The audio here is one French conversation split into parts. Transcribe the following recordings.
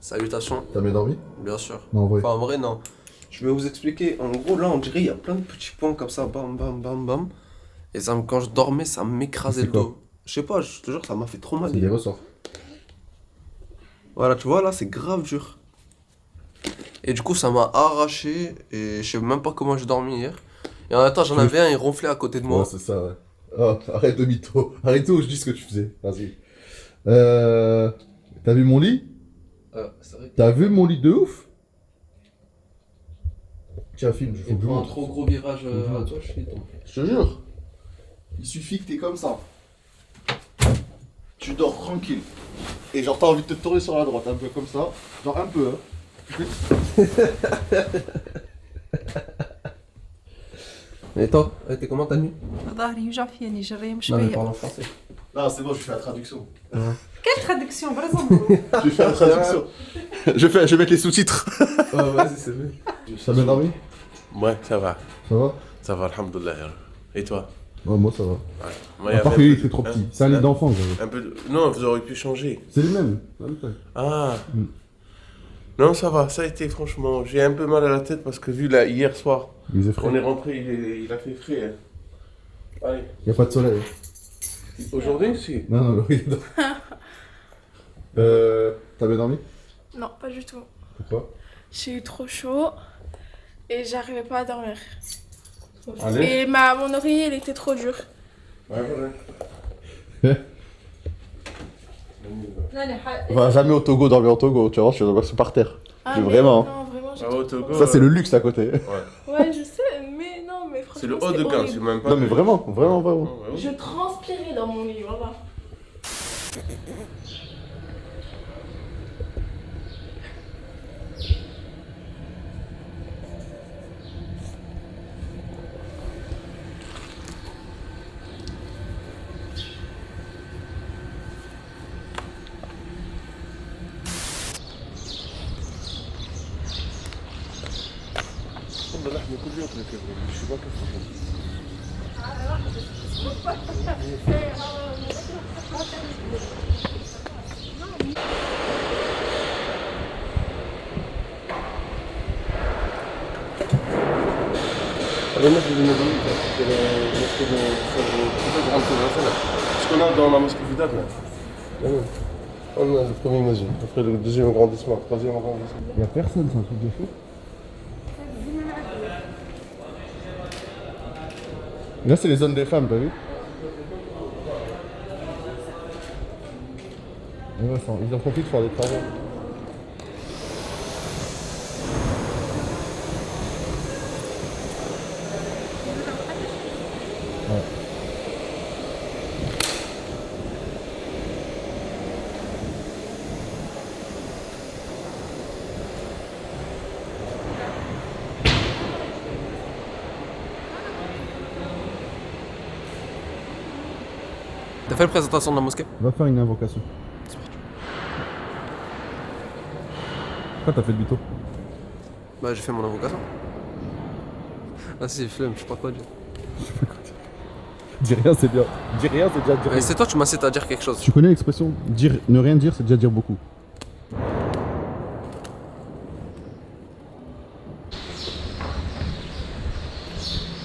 Salutations, T'as bien dormi? bien sûr. Non, en vrai. Enfin, en vrai, non. Je vais vous expliquer. En gros, là, on dirait il y a plein de petits points comme ça, bam, bam, bam, bam. Et ça, quand je dormais, ça m'écrasait C'est le quoi? dos. Je sais pas, je te jure, ça m'a fait trop mal. C'est des ressorts. Voilà, tu vois, là, c'est grave dur. Et du coup, ça m'a arraché. Et je sais même pas comment j'ai dormi hier. Et en même temps, j'en avais un, il ronflait à côté de Ouais, moi. c'est ça, ouais. Oh, arrête de mytho. Arrête tout, je dis ce que tu faisais. Vas-y. T'as vu mon lit? C'est vrai. T'as vu mon lit de ouf? Tiens, filme, il faut Et que je pour un montre. trop gros virage à toi, je suis tombé. Je te jure. Il suffit que t'es comme ça. Tu dors tranquille. Et genre, t'as envie de te tourner sur la droite, un peu comme ça. Genre, un peu, hein. Et toi, t'es comment ta nuit? ظهري يوجع فيني جري مش Non, mais بايق. parle en français. Non, c'est bon, je fais la traduction. Quelle traduction برزمبرو. Je fais la traduction. je vais mettre les sous-titres. Ouais, vas-y, c'est bien. T'as bien dormi? Ouais, ça va. Ça va? Alhamdoulilah. Et toi? Ouais, moi, ça va. Ouais. Moi, À part que lui, il était trop petit. C'est un lit d'enfant, j'avais. Un peu Non, vous auriez pu changer. C'est les mêmes. la même taille. Ah. Mm. Non, ça va, ça a été franchement. J'ai un peu mal à la tête parce que vu là, hier soir, Il faisait on frais. est rentré, il a fait frais. Hein. Allez. Y a pas de soleil. Aujourd'hui, si. Non, non, oui. T'as bien dormi? Non, pas du tout. Pourquoi? J'ai eu trop chaud et j'arrivais pas à dormir. Allez. Et mon oreiller, il était trop dur. Ouais, voilà. Va jamais au Togo, dormir au Togo. Tu vas voir, tu vas dormir par terre. Ah, Mais mais vraiment. Non, vraiment, j'ai Ah, trop au Togo, peur. Ça, c'est le luxe à côté. Ouais, je sais, mais non, mais franchement. C'est le haut de c'était gamme, horrible. c'est même pas. Non, mais vraiment, vraiment, vraiment. Ouais, ouais. Je transpirais dans mon lit, voilà. والله لحمة كل يوم كذا مش باكل Le mec il me dit que la mosquée de plus grande que Vincennes. Ce qu'on a dans la mosquée Fidad là. On a le premier masjid, après le deuxième arrondissement, le troisième arrondissement. Y'a personne, c'est un truc de fou. Là, c'est les zones des femmes, t'as vu? Et ouais, ils en profitent pour faire des travaux. Ouais. T'as fait la présentation de la mosquée? Va faire une invocation. Pourquoi t'as fait le bito? Bah, j'ai fait mon invocation. Ah, si, flemme, je sais pas quoi dire. Dis rien, c'est bien. Dis rien, c'est déjà dire. Mais c'est toi, tu m'incites à dire quelque chose. Tu connais l'expression dire, ne rien dire, c'est déjà dire beaucoup.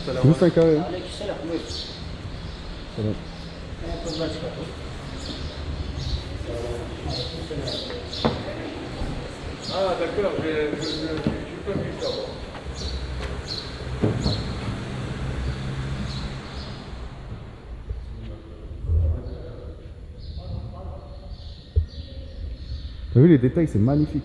C'est juste un carré. Hein. Salam. Ah d'accord, j'ai pas vu ça. T'as vu les détails, c'est magnifique.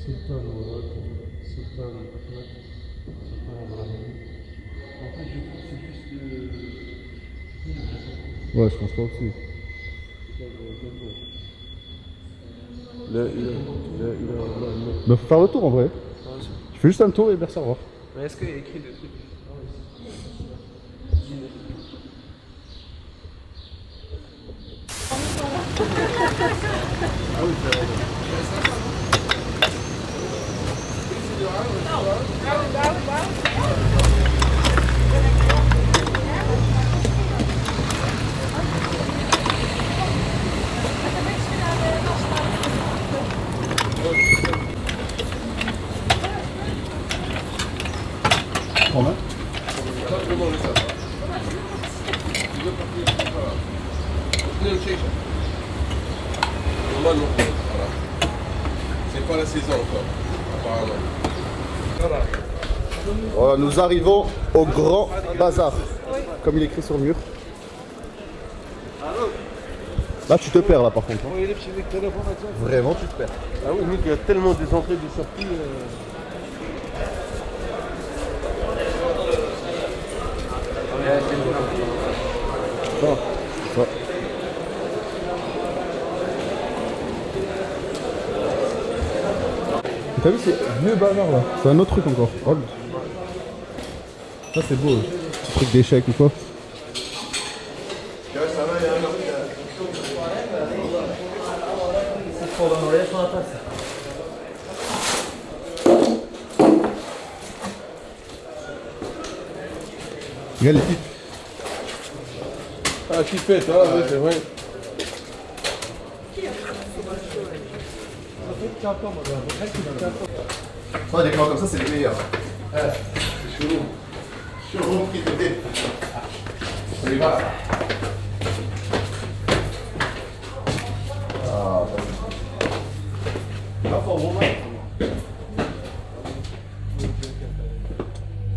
Sultan Mourad, Sultan Ahmed, Sultan Ibrahim. En fait, je trouve que c'est juste Ouais, je pense pas aussi. Bah, faut faire le tour en vrai. Tu fais juste un tour et merci, au revoir. Mais est-ce qu'il y a écrit des trucs? prendre. Hein. Normalement, voilà. C'est pas la saison encore, apparemment. Voilà, nous arrivons au grand bazar, comme il est écrit sur le mur. Là, tu te perds là par contre. Hein. Vraiment, tu te perds. Ah oui, mais il y a tellement des entrées et des sorties. Ça. T'as vu, c'est vieux bazar là. C'est un autre truc encore. Regarde. Ça, c'est beau. Petit truc d'échec ou quoi. Regarde les types. Ah, qui pète, hein, oui, c'est vrai. Ouais, des plans comme ça, c'est les meilleurs. C'est chelou. Chelou qui t'aide. On y va. Ah, pas fort, bon,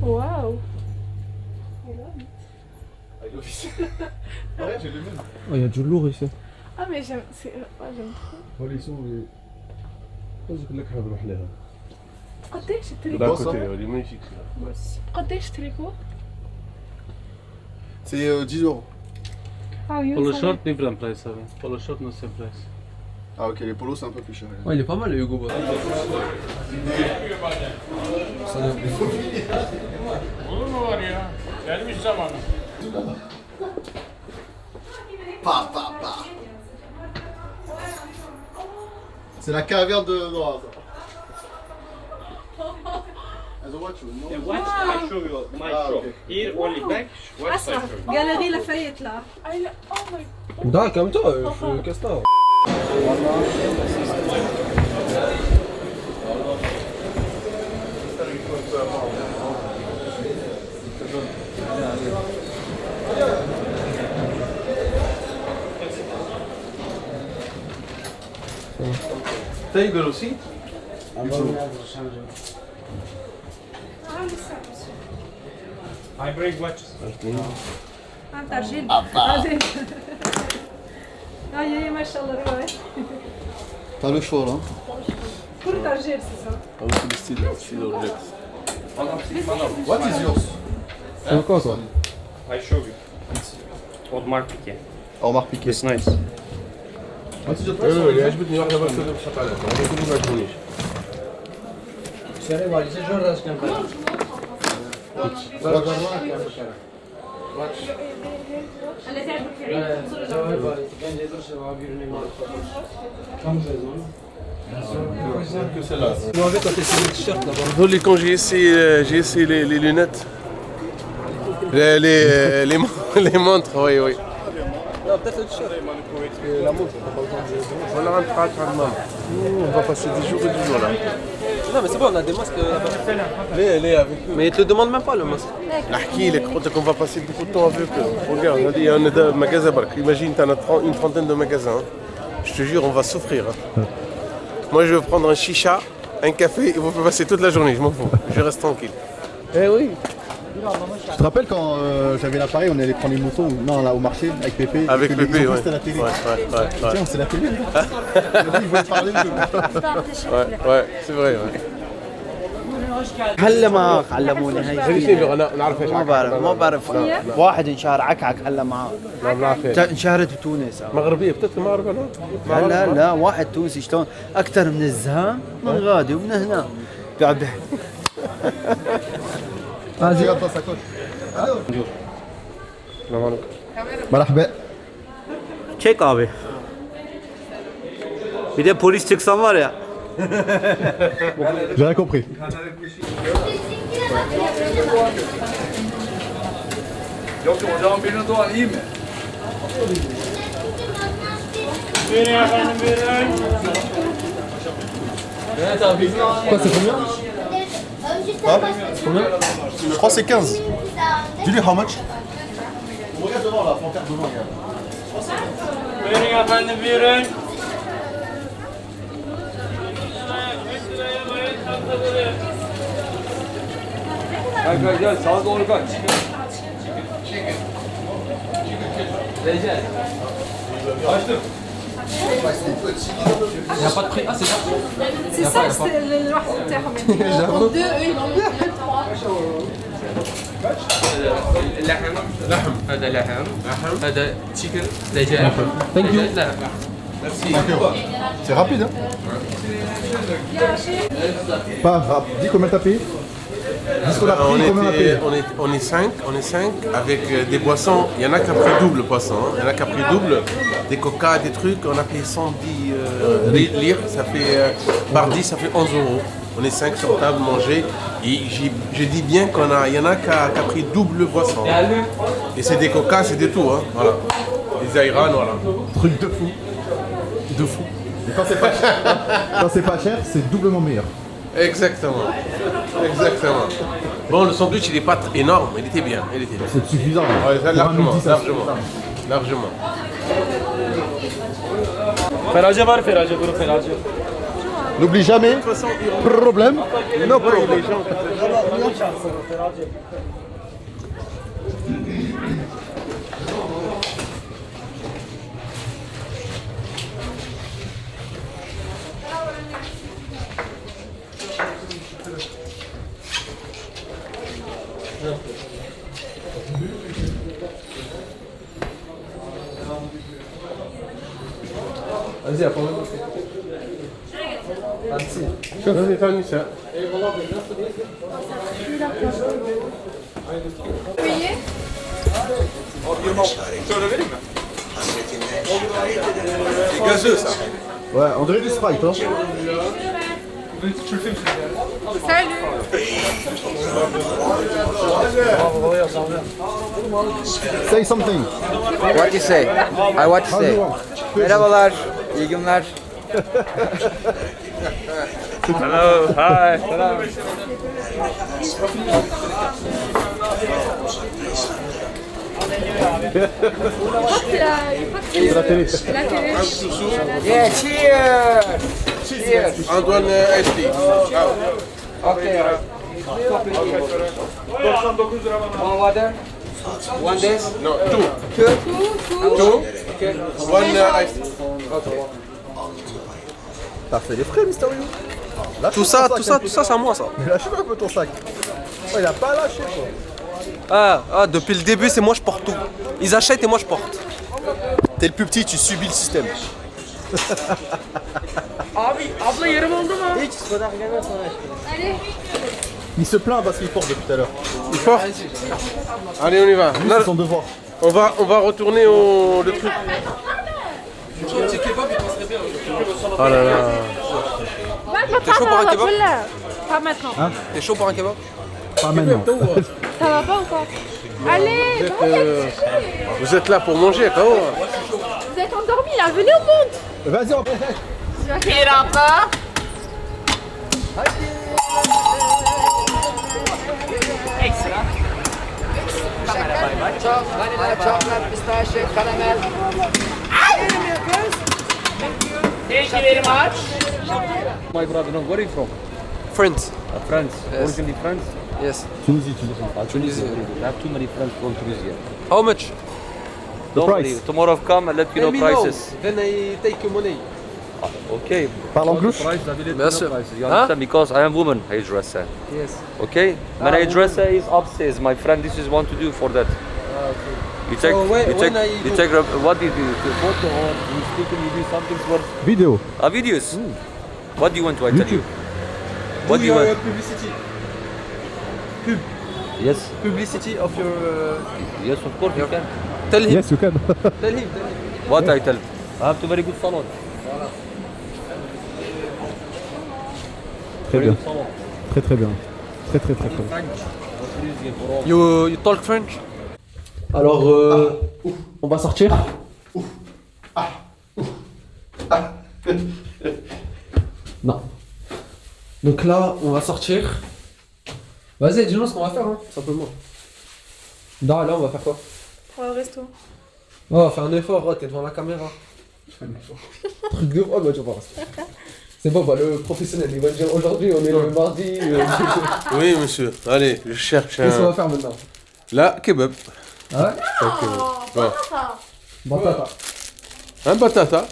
Waouh. Ouais, j'ai le même. Oh, il y a du lourd ici. Ah mais j'aime, c'est, ouais, j'aime trop. هول يسوي قصدك لك احنا بنروح لها قديش التريكو؟ لا بص، كوتي هولي ماجيك قديش التريكو؟ C'est 10 euros. Ah oui, Polo ça short different price have. Polo short no same price. Ah, ok, les polos, c'est un peu plus cher. Ouais, il est pas mal le Hugo Boss. C'est la caviar de Noir. As a watch, no? The watch I show you my Ah, shop. okay. Here only back watch I اسمع show you. جاليري لافايت là. I lo- oh my Da, calme-toi, je suis castor. تايجر aussi I bring watches. ترجيل هاي ما شاء الله رواي T'as le choix là. كل ترجيل c'est ça. Ah oui, c'est le style Rolex. What is yours? C'est quoi ça? I show you. Old market, yeah. Oh, marque piqué. It's nice. What is your price? اللي عجبتني واحده بس اللي بشرط عليها هذا كله ما عجبنيش que celle-là. Désolé, quand j'ai essayé les lunettes, les montres, oui, oui. Non, peut-être le t-shirt. La montre, on a rentré à Tramam. On va passer des jours et des jours là. Non, mais c'est bon, on a des masques là-bas. Elle est avec eux. Mais ils te le demandent même pas le masque. نحكي لك قلت لك on va passer beaucoup de temps avec eux. Regarde, on a dit on est dans magasin برك. Imagine t'en as une trentaine de magasins. Je te jure, on va souffrir. Moi je veux prendre un chicha, un café et vous pouvez passer toute la journée, je m'en fous. Je reste tranquille. Eh oui. Tu te rappelles quand j'avais l'appareil, on allait prendre les motos non, là, au marché avec Pépé. Avec et que Pépé, les- ouais. C'était la télé. Ouais. Tiens, c'est la télé. Il voulait parler. Ouais, c'est vrai. Ouais. هلا ما علموني هاي غير انا نعرف ايش ما بعرف واحد انشهر عكعك هلا معاه ما بنعرف ايش انشهرت بتونس مغربيه بتذكر ما اعرف انا لا لا واحد تونسي شلون اكثر من الزهام من غادي ومن هنا قاعد بيحكي Regarde dans sa coche. السلام عليكم مرحبا. Çek abi. Bir de polis çıksan var ya. J'ai rien compris. Quoi, c'est combien? Hein je crois que c'est 15. Dis-lui how much? Regarde devant là, frontière devant. Buyurun efendim buyurun. Gel gel sağa doğru kaç. C'est ça, c'est le واحد تاعهم لحم هذا لحم هذا تشيكن دجاج ثانك يو C'est rapide, hein? Pas rapide. Dis combien t'as payé? Dis ce qu'on a pris, combien on a payé? On est 5 avec des boissons. Il y en a qui a pris double poisson. Hein. Il y en a qui a pris double. Des coca, des trucs. On a payé 110 lire. Ça fait, par 10, ça fait 11 euros. On est 5 sur table, manger. Et je dis bien il y en a qui a pris double boisson. Et c'est des coca, c'est des tout. Hein. Voilà. Des aïran, voilà. Truc de fou. De fou. Et quand c'est pas cher, c'est doublement meilleur. Exactement. Exactement. Bon, le sandwich, il n'est pas énorme, il était bien. Il était bien. C'est suffisant. Ouais, ça, Pour un largement, midi, ça largement, largement. Ferace var ferace buyurun ferace. N'oublie jamais, problème, no problem. Vas-y, apprends-moi. Vas-y, t'as mis ça. C'est gazeux ça. Ouais, on dirait du Sprite, hein. Say something. What you say? I what you How do you say? want? Merhabalar, iyi günler. Hello, hi. C'est la télé. Yeah, cheers! Cheers! Antoine SD. Okay. One water? One this? Non, tout. Two? Tout. Okay. One iced. T'as fait les frais, Mister You. Tout ça, c'est à moi ça. Mais lâche-le un peu ton sac. Oh, il a pas lâché quoi. Ah, depuis le début, c'est moi je porte tout. Ils achètent et moi je porte. T'es le plus petit, tu subis le système. Abi abla yarım oldu mu? Il se plaint parce qu'il porte depuis tout à l'heure. Il faut. Allez, on y va. Lui, c'est son devoir. On va retourner au le truc. Oh là là. T'es chaud pour un kebab? Pas maintenant. T'es chaud pour un kebab? Pas maintenant. Ça va pas ou quoi? Allez, Vous êtes là pour manger, quoi. vous êtes endormis là, venez au monde. Vas-y, on... Chocolate, pistachio, caramel. Thank you very much. My brother, no, where are you from? France. France. Yes. Originally France? Yes. Tunisie. Tunisia. I have too many friends from Tunisia. How much? Don't price. worry. Tomorrow come and let you know prices. Then I take money. Okay. Parle en glouche. Price, I will let you Bien know sûr. prices. You Hein? understand? Because I am woman hairdresser. Yes. Okay? My hairdresser is upstairs. My friend, this is want to do for that. You take, So when- you when take, I you do- take, what do you do? You photo or you speak and you do something for Vidéo. videos. What do you want to I tell you? YouTube. What do you want? publicity. Yes. Publicity of your... Yes, of course you can. Tell him. Yes, you can. Tell him. What I tell? I have to very good salon. Très Very bien. good salon. Très bien. Très bien. French. Tunisian for all. You talk French? Alors, on va sortir. Non. Donc là, on va sortir. Vas-y, dis-nous ce qu'on va faire, hein, simplement. Non, là, on va faire quoi? Pour le resto. Oh, fais un effort, oh, t'es devant la caméra. Truc de. Oh, bah, tu vas voir. C'est bon, bah, le professionnel, il va dire aujourd'hui, on est le mardi. Oui, monsieur. Allez, je cherche Qu'est-ce qu'on va un. faire maintenant? Là, kebab. Ah ouais? Bon. Batata. Un batata.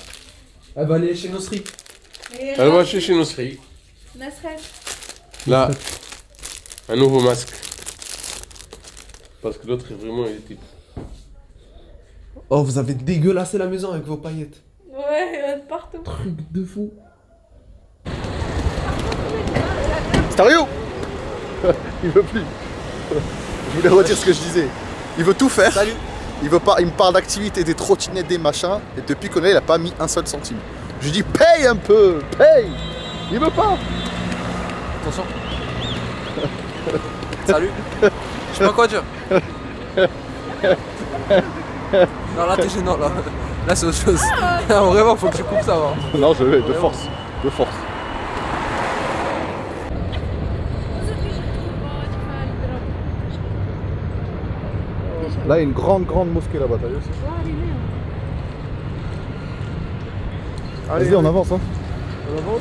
Elle va aller chez Nosri. Elle va chez Nosri. Nasret. Là, un nouveau masque. Parce que l'autre, vraiment, il était. Oh, vous avez dégueulassé la maison avec vos paillettes. Ouais, il y en a de partout. Truc de fou. Stario. Il veut plus. Je voulais redire ce que je disais. Il veut tout faire. Salut. Il veut pas. Il me parle d'activité, des trottinettes, des machins. Et depuis qu'on est là, il a pas mis un seul centime. Je lui dis paye un peu, paye. Il veut pas. Attention. Salut. Je sais pas quoi dire. Non, là, t'es gênant, là. Là, c'est autre chose. Non, vraiment, faut que tu coupes ça, va. Non, je vais, de force. De force. Là, il y a une grande mosquée là-bas, t'as vu aussi? Vas-y, on avance, hein. On avance.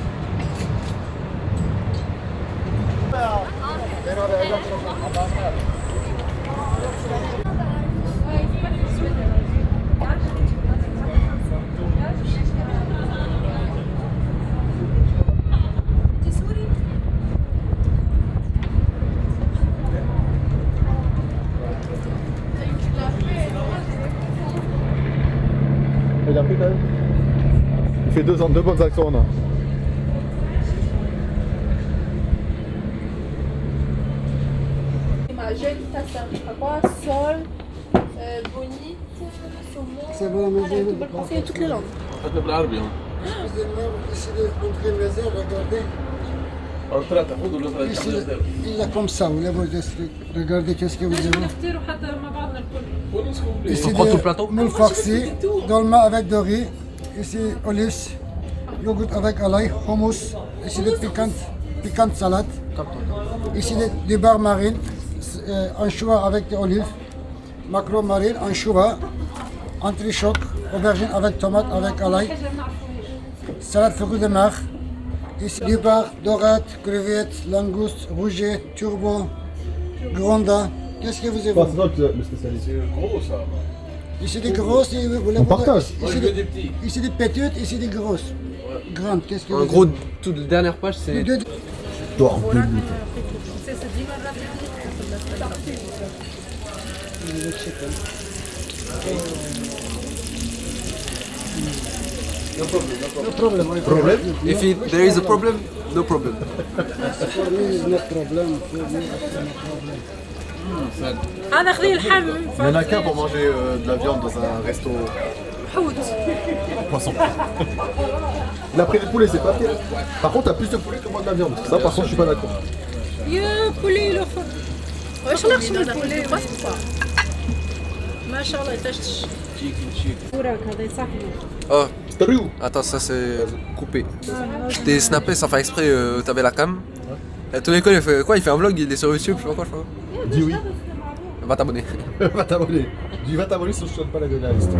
Il a pris quand même. Il fait 2 ans, 2 bonnes actions on a. Jeune, ça sert à quoi? Sol, bonite, saumon. C'est bon, mais Voilà, tu peux le conseiller toutes les langues. excusez-moi, ici l'entrée maison, regardez. Ici, il est comme ça, vous voulez regardez qu'est-ce que vous avez. Ici, On prend tout le plateau. moule farci, dolma avec de riz. Ici, olives, yogourt avec alaï, hummus. Ici, des piquantes salades. Ici, des barres marines, anchois avec des olives, maquereau marine, anchois, antichoc, aubergine avec tomate, avec alaï, salade fruits de mer. Ici, du bar, dorade, crevettes, langoustes, rouget, turbo, gronda. Qu'est-ce que vous avez? C'est notre le spécialiste. Gros, ça. Ici des grosses, et vous voulez On voir- partage. Ici, des petits. ici des petites, ici des grosses. Grandes, qu'est-ce que En vous gros, avez? toute la dernière page, c'est. Deux- No problem. Problem? If there is a problem, no problem. For me is no problem. For me is no problem. انا خلي الحم Il y en a qu'un pour manger de la viande dans un resto حوت. poisson. Il a pris des poulets, c'est pas pire. Par contre, t'as plus de poulet que moi de la viande. Ça, par contre, je suis pas d'accord. يا بولي الاخر واش نقص من البولي بس ما شاء الله يتشتش وراك هذا صاحبي Oh, Stario. attends, ça c'est coupé. Je t'ai snappé sans faire exprès, t'avais la cam. Et ton école, il fait quoi? Il fait un vlog, il est sur YouTube, je sais pas quoi, je sais pas. Dis oui. Va t'abonner. Va t'abonner. Dis va t'abonner sinon je te donne pas la liste.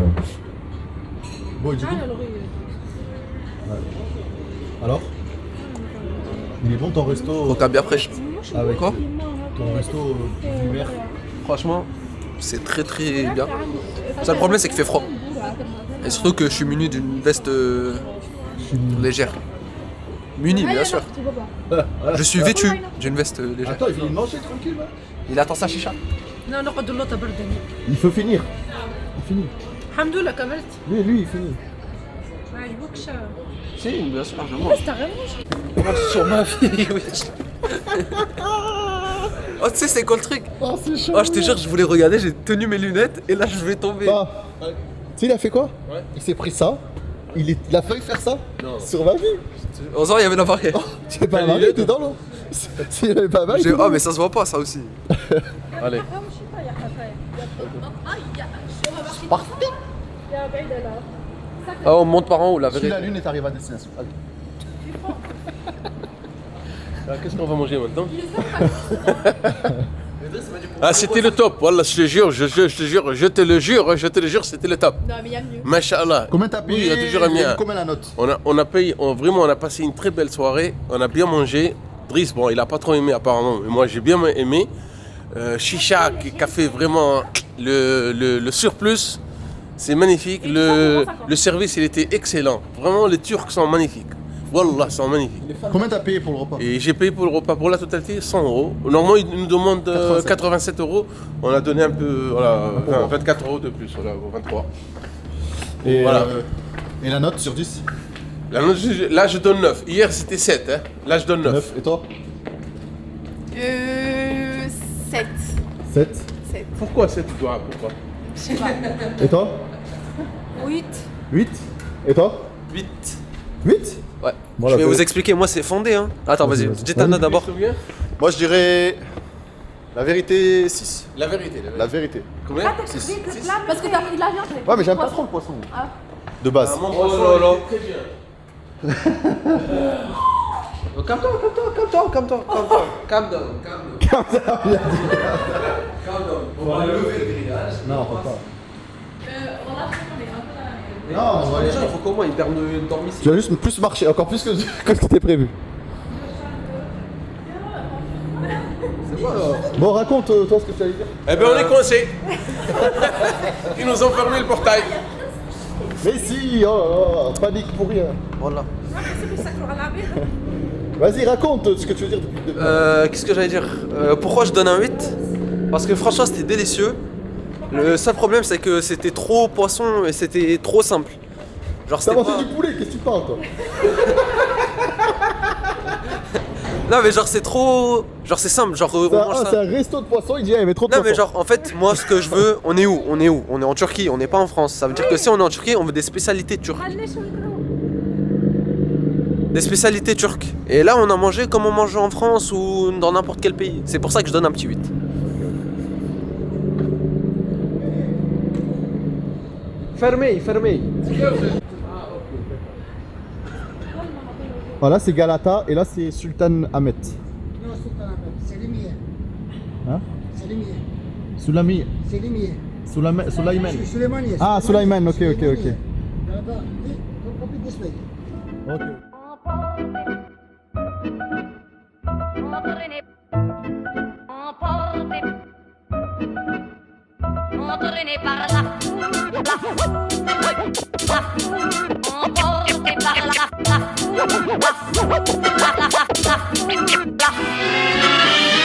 Bon, et du coup. Alors il est bon ton resto Donc, à bien fraîche. avec Quoi? ton resto mer. Franchement, c'est très très bien. Le seul problème, c'est qu'il fait froid. Et surtout que je suis muni d'une veste légère. Muni, bien sûr. Je suis vêtu d'une veste légère. Attends, il finit de manger tranquille là. Il attend sa chicha. لا نقعد اللوطه بردني Il faut finir. Il finit. الحمد لله كملت Lui il finit. ما عجبكش Si, bien sûr, je mange. انت غير موش Sur ma vie, oui. Oh, tu sais, c'est quoi le truc? Oh, c'est chaud. Oh, je te jure, je voulais regarder, j'ai tenu mes lunettes et là, je vais tomber. Bah, tu sais, il a fait quoi? Il s'est pris ça. Il a failli faire ça. Sur ma vie. On sent, il y avait l'appareil. Tu es pas marié, t'es dans l'eau. S'il avait pas mal. Oh, mais ça se voit pas, ça aussi. Allez. Ah, on monte par en haut, la Si vérité. la lune est arrivée à destination. Allez. Qu'est-ce qu'on va manger maintenant? Ah, c'était le top, voilà, je te jure, je te le jure, c'était le top. Non, mais il y a mieux. Masha'Allah. Combien t'as payé? Oui, il y a toujours un mien. Combien la note? On a payé, vraiment, on a passé une très belle soirée, on a bien mangé. Driss, bon, il a pas trop aimé apparemment, mais moi j'ai bien aimé. Chicha qui a fait vraiment le surplus, c'est magnifique. Le service, il était excellent. Vraiment, les Turcs sont magnifiques. Wallah, sont magnifiques. Combien t'as payé pour le repas? Et j'ai payé pour le repas, pour la totalité, 100 €. Normalement, ils nous demandent 87 €. On a donné un peu, voilà, 24 € de plus, voilà, 23. Et, Voilà. Et la note sur 10? Là, je donne 9. Hier, c'était 7. Hein. Là, je donne 9. 9. Et toi? 7. 7. Pourquoi 7 toi? Pourquoi? Et toi? 8. 8. Et toi? 8. 8? Ouais. Voilà, je vais bah, vous expliquer, moi c'est fondé. Hein. Attends, vas-y, dis ta note d'abord. Moi je dirais. La vérité 6. La vérité. La vérité. Combien? Parce que t'as pris de la viande. Ouais, mais j'aime pas trop le poisson. De base. Mon poisson, il est très bien. Calme-toi. On va lever le grillage. Non, faut pas. Non, les gens, il faut qu'au moins ils perdent dormir ici. Tu vas juste plus marcher, encore plus que ce que c'était prévu. Bon, raconte toi ce que tu allais dire. Eh ben, on est coincés. Ils nous ont fermé le portail. Mais si, oh, panique pour rien. Voilà. Vas-y, raconte ce que tu veux dire depuis. Qu'est-ce que j'allais dire Pourquoi je donne un 8? Parce que franchement, c'était délicieux. Le seul problème, c'est que c'était trop poisson et c'était trop simple. Genre, T'as c'était mangé pas... du poulet, qu'est-ce que tu parles toi? Non, mais genre, c'est trop. Genre, c'est simple. Genre, on mange C'est ça. un resto de poisson, il dit, il met trop de Non, poisson. mais genre, en fait, moi, ce que je veux, on est où? On est en Turquie, on n'est pas en France. Ça veut dire que si on est en Turquie, on veut des spécialités turques. Des spécialités turques. Et là, on a mangé comme on mange en France ou dans n'importe quel pays. C'est pour ça que je donne un petit 8. Fermé. Voilà, c'est Galata et là c'est Sultan Ahmet. Non, Sultan Ahmed, c'est Limier. Hein? C'est Limier. Soulami. C'est Limier. Sulaiman. Suleymaniye. Ah, Sulaiman, ok. Galata, copy this way. Ok. Entraîné par la foule, emporté par la foule.